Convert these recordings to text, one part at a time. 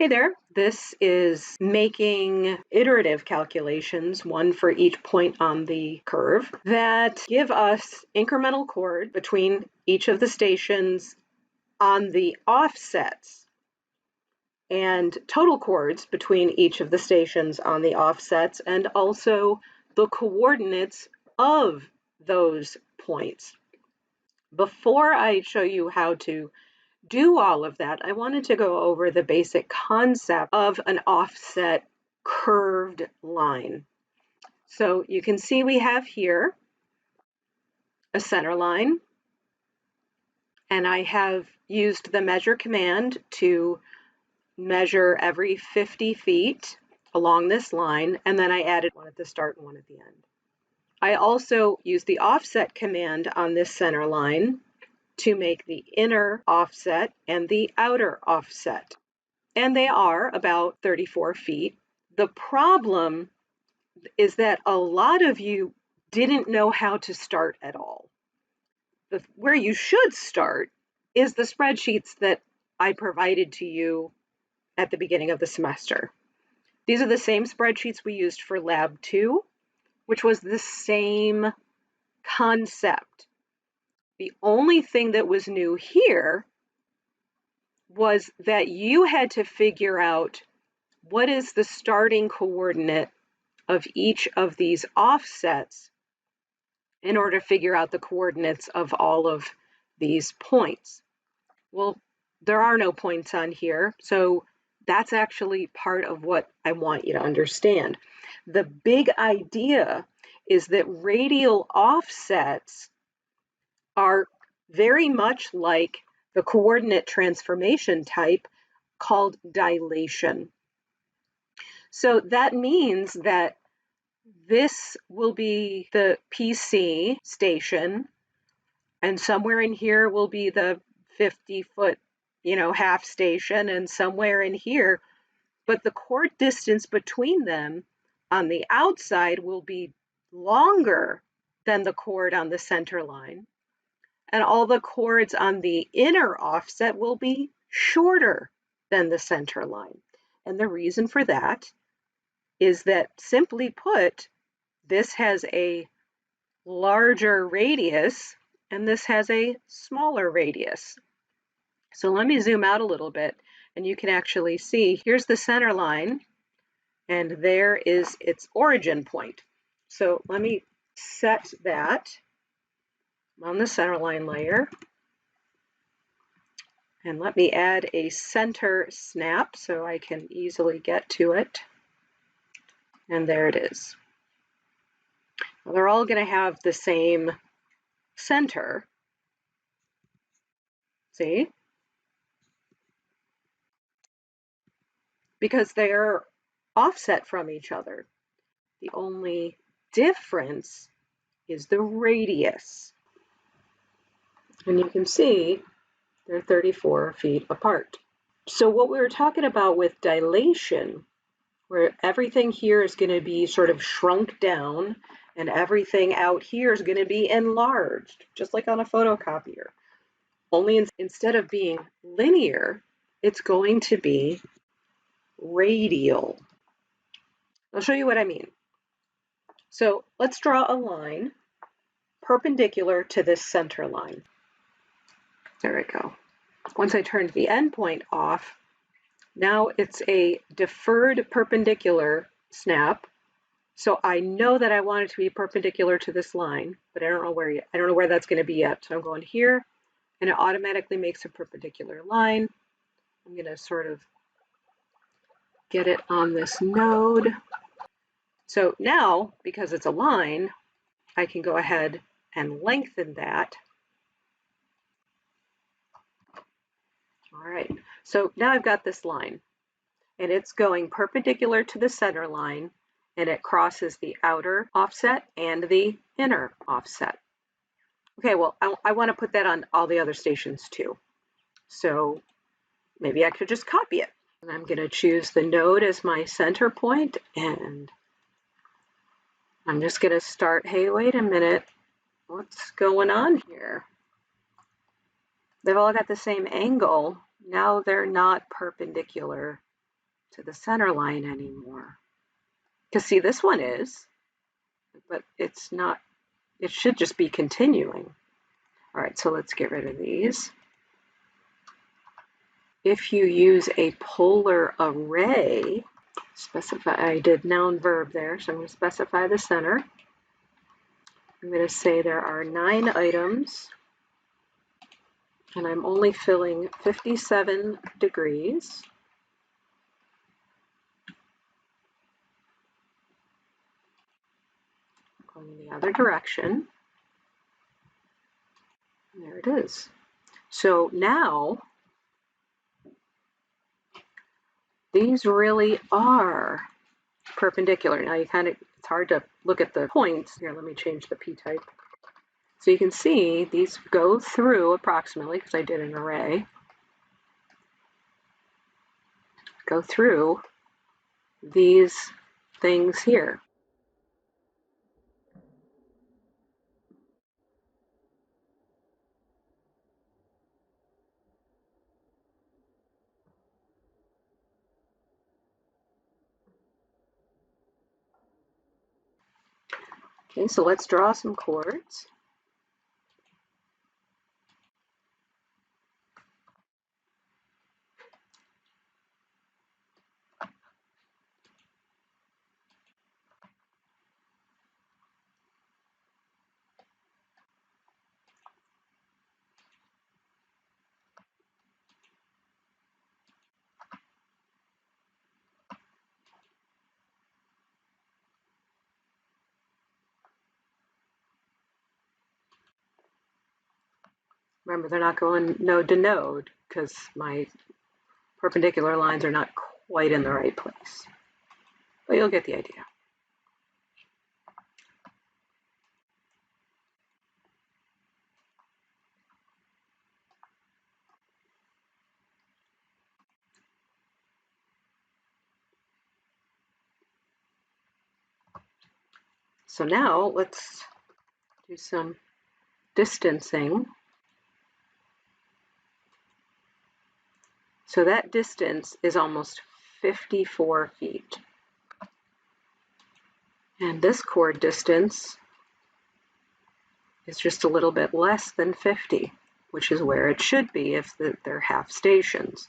Hey there, this is making iterative calculations, one for each point on the curve, that give us incremental chord between each of the stations on the offsets and total chords between each of the stations on the offsets, and also the coordinates of those points. Before I show you how to do all of that, I wanted to go over the basic concept of an offset curved line. So you can see we have here a center line, and I have used the measure command to measure every 50 feet along this line, and then I added one at the start and one at the end. I also used the offset command on this center line to make the inner offset and the outer offset. And they are about 34 feet. The problem is that a lot of you didn't know how to start at all. Where you should start is the spreadsheets that I provided to you at the beginning of the semester. These are the same spreadsheets we used for Lab 2, which was the same concept. The only thing that was new here was that you had to figure out what is the starting coordinate of each of these offsets in order to figure out the coordinates of all of these points. Well, there are no points on here, so that's actually part of what I want you to understand. The big idea is that radial offsets are very much like the coordinate transformation type called dilation. So that means that this will be the PC station, and somewhere in here will be the 50-foot, half station, and somewhere in here, but the chord distance between them on the outside will be longer than the chord on the center line. And all the chords on the inner offset will be shorter than the center line. And the reason for that is that, simply put, this has a larger radius and this has a smaller radius. So let me zoom out a little bit and you can actually see, here's the center line and there is its origin point. So let me set that on the center line layer. And let me add a center snap so I can easily get to it. And there it is. Well, they're all going to have the same center. See? Because they're offset from each other. The only difference is the radius. And you can see they're 34 feet apart. So what we were talking about with dilation, where everything here is going to be sort of shrunk down and everything out here is going to be enlarged, just like on a photocopier. Only instead of being linear, it's going to be radial. I'll show you what I mean. So let's draw a line perpendicular to this center line. There we go. Once I turned the endpoint off, now it's a deferred perpendicular snap. So I know that I want it to be perpendicular to this line, but I don't know where yet. I don't know where that's going to be yet. So I'm going here, and it automatically makes a perpendicular line. I'm going to sort of get it on this node. So now, because it's a line, I can go ahead and lengthen that. All right, so now I've got this line, and it's going perpendicular to the center line, and it crosses the outer offset and the inner offset. Okay, well, I want to put that on all the other stations too. So maybe I could just copy it. And I'm going to choose the node as my center point, and I'm just going to start, hey, wait a minute, what's going on here? They've all got the same angle. Now they're not perpendicular. to the center line anymore. Because see, this one is, but it's not, it should just be continuing. All right, so let's get rid of these. If you use a polar array, specify, I did noun verb there, so I'm going to specify the center. I'm going to say there are 9 items, and I'm only filling 57 degrees. Going in the other direction. And there it is. So now, these really are perpendicular. Now it's hard to look at the points. Here, let me change the P type. So you can see these go through approximately, because I did an array, go through these things here. Okay, so let's draw some chords. Remember, they're not going node to node because my perpendicular lines are not quite in the right place. But you'll get the idea. So now let's do some distancing. So that distance is almost 54 feet. And this chord distance is just a little bit less than 50, which is where it should be if they're half stations.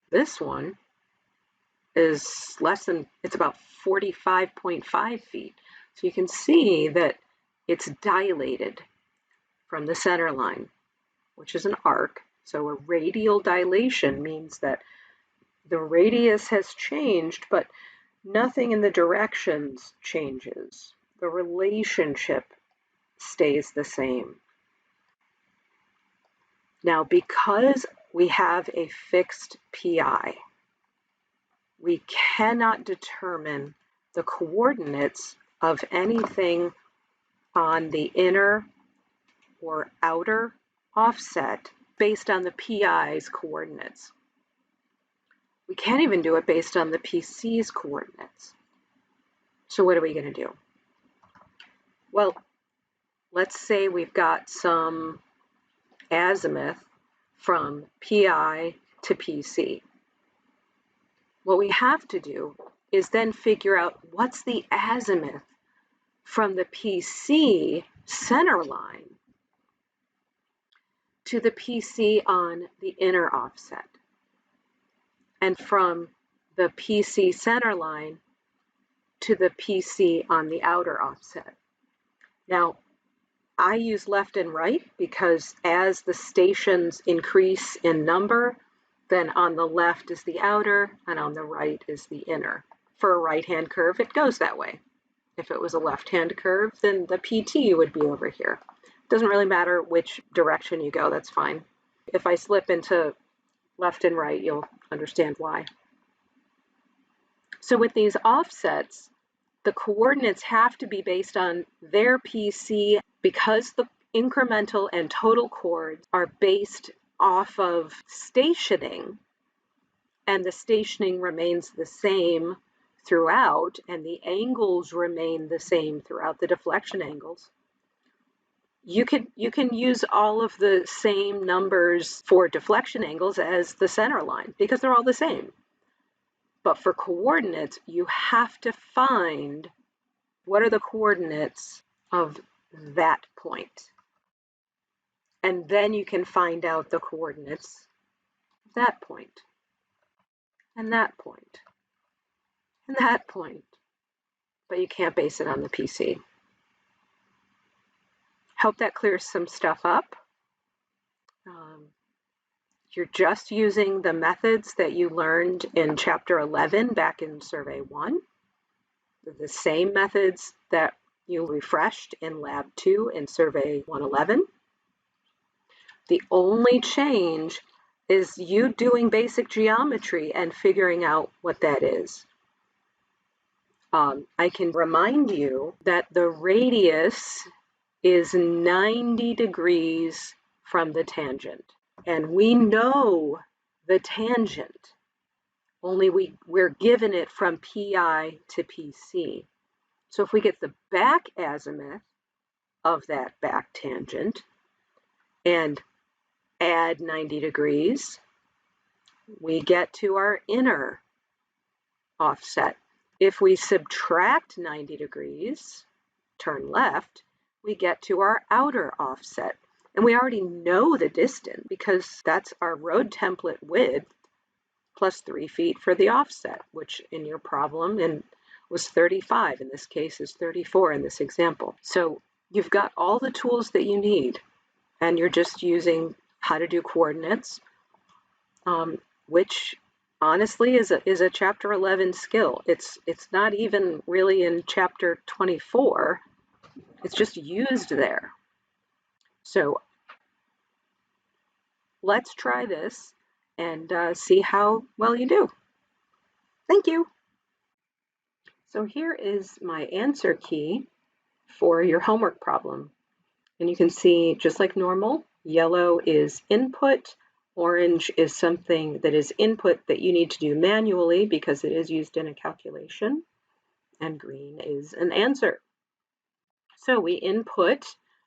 This one is less than, it's about 45.5 feet. So you can see that it's dilated from the center line, which is an arc. So a radial dilation means that the radius has changed, but nothing in the directions changes. The relationship stays the same. Now, because we have a fixed PI, we cannot determine the coordinates of anything on the inner or outer offset based on the PI's coordinates. We can't even do it based on the PC's coordinates. So what are we going to do? Well, let's say we've got some azimuth from PI to PC. What we have to do is then figure out what's the azimuth from the PC center line to the PC on the inner offset, and from the PC center line to the PC on the outer offset. Now, I use left and right because as the stations increase in number, then on the left is the outer and on the right is the inner. For a right-hand curve, it goes that way. If it was a left-hand curve, then the PT would be over here. It doesn't really matter which direction you go, that's fine. If I slip into left and right, you'll understand why. So with these offsets, the coordinates have to be based on their PC because the incremental and total chords are based off of stationing, and the stationing remains the same throughout, and the angles remain the same throughout, the deflection angles. You can use all of the same numbers for deflection angles as the center line because they're all the same. But for coordinates, you have to find what are the coordinates of that point. And then you can find out the coordinates of that point, and that point, and that point. But you can't base it on the PC. Hope that clears some stuff up. You're just using the methods that you learned in Chapter 11 back in Survey 1. They're the same methods that you refreshed in Lab 2 in Survey 111. The only change is you doing basic geometry and figuring out what that is. I can remind you that the radius is 90 degrees from the tangent. And we know the tangent, only we're given it from PI to PC. So if we get the back azimuth of that back tangent and add 90 degrees, we get to our inner offset. If we subtract 90 degrees, turn left, we get to our outer offset. And we already know the distance because that's our road template width plus 3 feet for the offset, which in your problem was 35. In this case is 34 in this example. So you've got all the tools that you need, and you're just using how to do coordinates, which honestly is a Chapter 11 skill. It's not even really in Chapter 24. It's just used there. So let's try this and see how well you do. Thank you. So here is my answer key for your homework problem. And you can see, just like normal, yellow is input, orange is something that is input that you need to do manually because it is used in a calculation, and green is an answer. So we input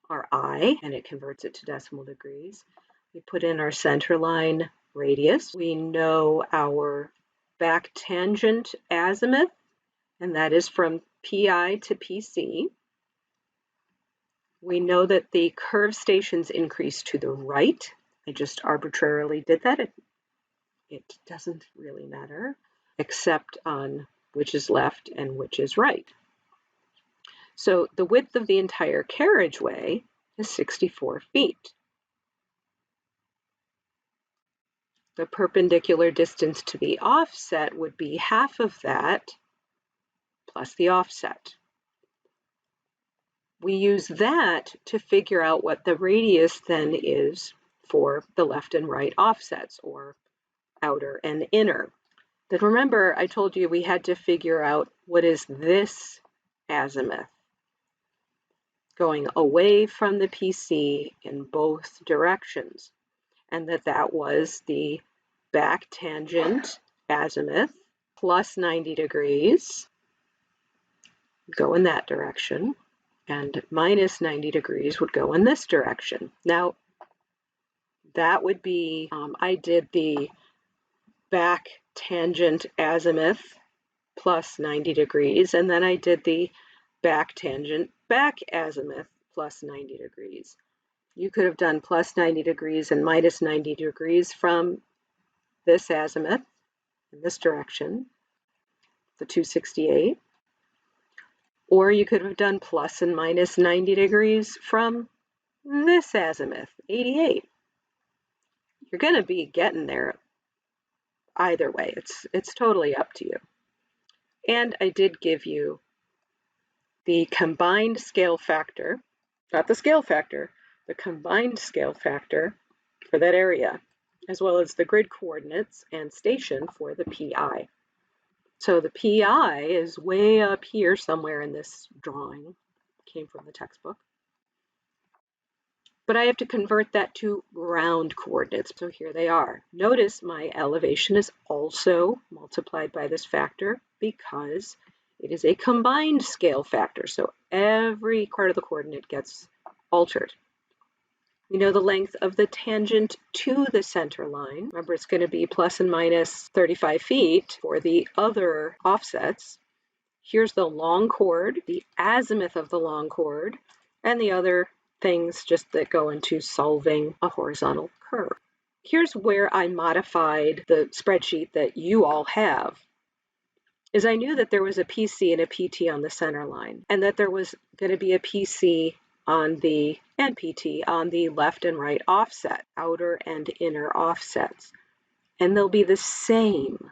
our I, and it converts it to decimal degrees. We put in our centerline radius. We know our back tangent azimuth, and that is from PI to PC. We know that the curve stations increase to the right. I just arbitrarily did that. It doesn't really matter, except on which is left and which is right. So the width of the entire carriageway is 64 feet. The perpendicular distance to the offset would be half of that plus the offset. We use that to figure out what the radius then is for the left and right offsets, or outer and inner. Then remember, I told you we had to figure out what is this azimuth going away from the PC in both directions, and that was the back tangent azimuth plus 90 degrees, go in that direction, and minus 90 degrees would go in this direction. Now, that would be, I did the back tangent azimuth plus 90 degrees, and then I did the back tangent back azimuth plus 90 degrees. You could have done plus 90 degrees and minus 90 degrees from this azimuth in this direction, the 268, or you could have done plus and minus 90 degrees from this azimuth, 88. You're going to be getting there either way. It's totally up to you. And I did give you the combined scale factor, not the scale factor, the combined scale factor for that area, as well as the grid coordinates and station for the PI. So the PI is way up here somewhere in this drawing, came from the textbook. But I have to convert that to ground coordinates. So here they are. Notice my elevation is also multiplied by this factor because it is a combined scale factor. So every part of the coordinate gets altered. We know the length of the tangent to the center line. Remember, it's going to be plus and minus 35 feet for the other offsets. Here's the long chord, the azimuth of the long chord, and the other things just that go into solving a horizontal curve. Here's where I modified the spreadsheet that you all have. Is I knew that there was a PC and a PT on the center line, and that there was going to be a PC on the and PT on the left and right offset, outer and inner offsets. And they'll be the same,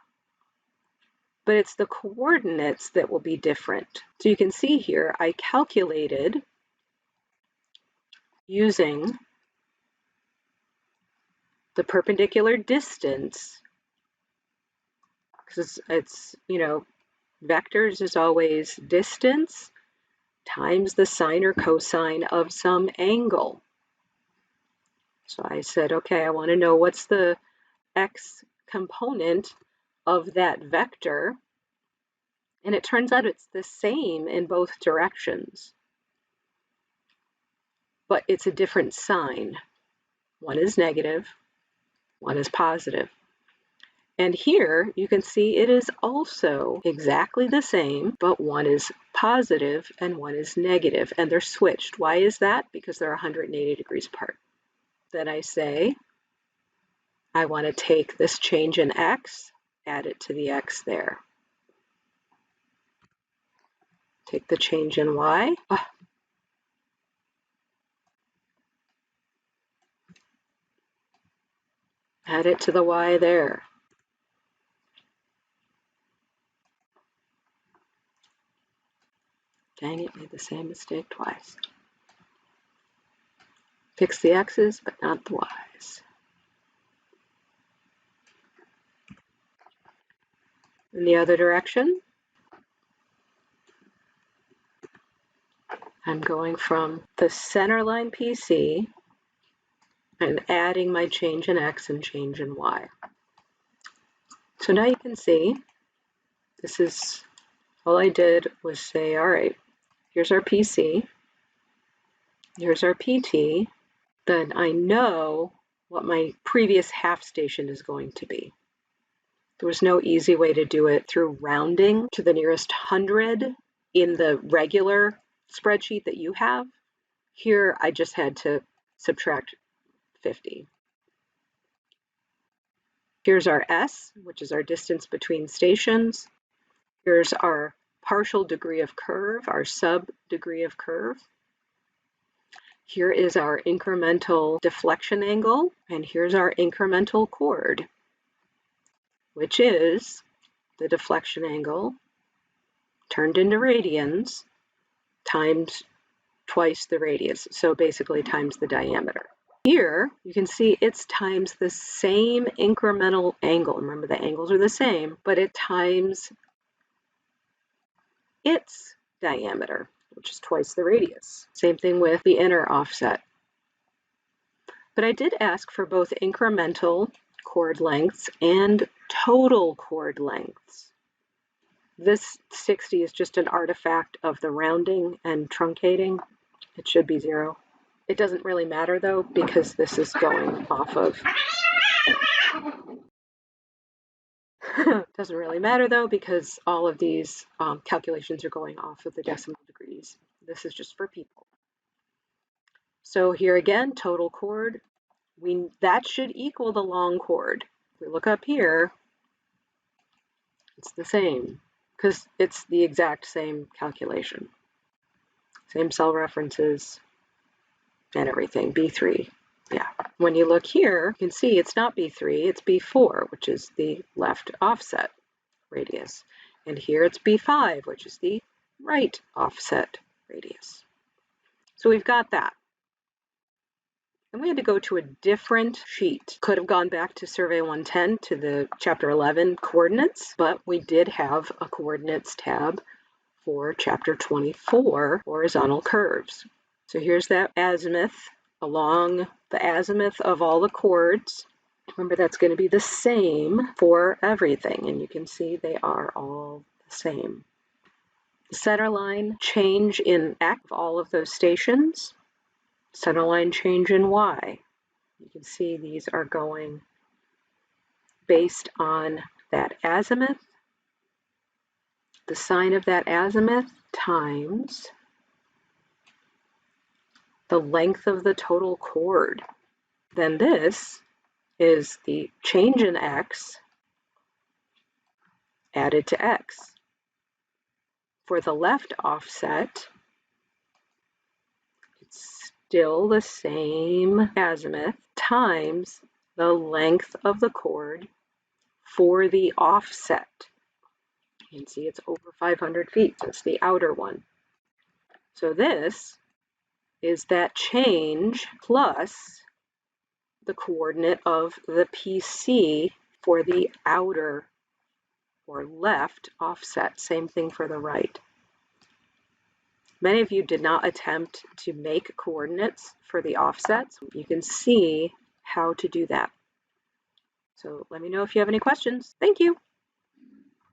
but it's the coordinates that will be different. So you can see here, I calculated using the perpendicular distance, because it's, vectors is always distance times the sine or cosine of some angle. So I said, okay, I want to know what's the x component of that vector. And it turns out it's the same in both directions, but it's a different sign. One is negative, one is positive. And here you can see it is also exactly the same, but one is positive and one is negative, and they're switched. Why is that? Because they're 180 degrees apart. Then I say, I want to take this change in x, add it to the x there. Take the change in y. Add it to the y there. Dang it, made the same mistake twice. Fix the x's, but not the y's. In the other direction, I'm going from the centerline PC and adding my change in x and change in y. So now you can see, this is, all I did was say, all right, here's our PC, here's our PT, then I know what my previous half station is going to be. There was no easy way to do it through rounding to the nearest 100 in the regular spreadsheet that you have. Here, I just had to subtract 50. Here's our S, which is our distance between stations. Here's our partial degree of curve, our sub degree of curve. Here is our incremental deflection angle, and here's our incremental chord, which is the deflection angle turned into radians times twice the radius, so basically times the diameter. Here, you can see it's times the same incremental angle. Remember, the angles are the same, but it times its diameter, which is twice the radius. Same thing with the inner offset. But I did ask for both incremental chord lengths and total chord lengths. This 60 is just an artifact of the rounding and truncating. It should be 0. It doesn't really matter though, because this is going off of doesn't really matter though, because all of these calculations are going off of the decimal degrees. This is just for people. So here again, total chord, that should equal the long chord. If we look up here, it's the same, because it's the exact same calculation. Same cell references and everything, B3. Yeah. When you look here, you can see it's not B3, it's B4, which is the left offset radius. And here it's B5, which is the right offset radius. So we've got that. And we had to go to a different sheet. Could have gone back to Survey 110 to the Chapter 11 coordinates, but we did have a coordinates tab for Chapter 24, horizontal curves. So here's that azimuth along the azimuth of all the chords. Remember, that's going to be the same for everything, and you can see they are all the same. The center line change in x of all of those stations. Centerline change in Y. You can see these are going based on that azimuth, the sine of that azimuth times the length of the total chord. Then this is the change in X added to X. For the left offset, it's still the same azimuth times the length of the chord for the offset. You can see it's over 500 feet, so it's the outer one. So this is that change plus the coordinate of the PC for the outer or left offset. Same thing for the right. Many of you did not attempt to make coordinates for the offsets. You can see how to do that. So let me know if you have any questions. Thank you.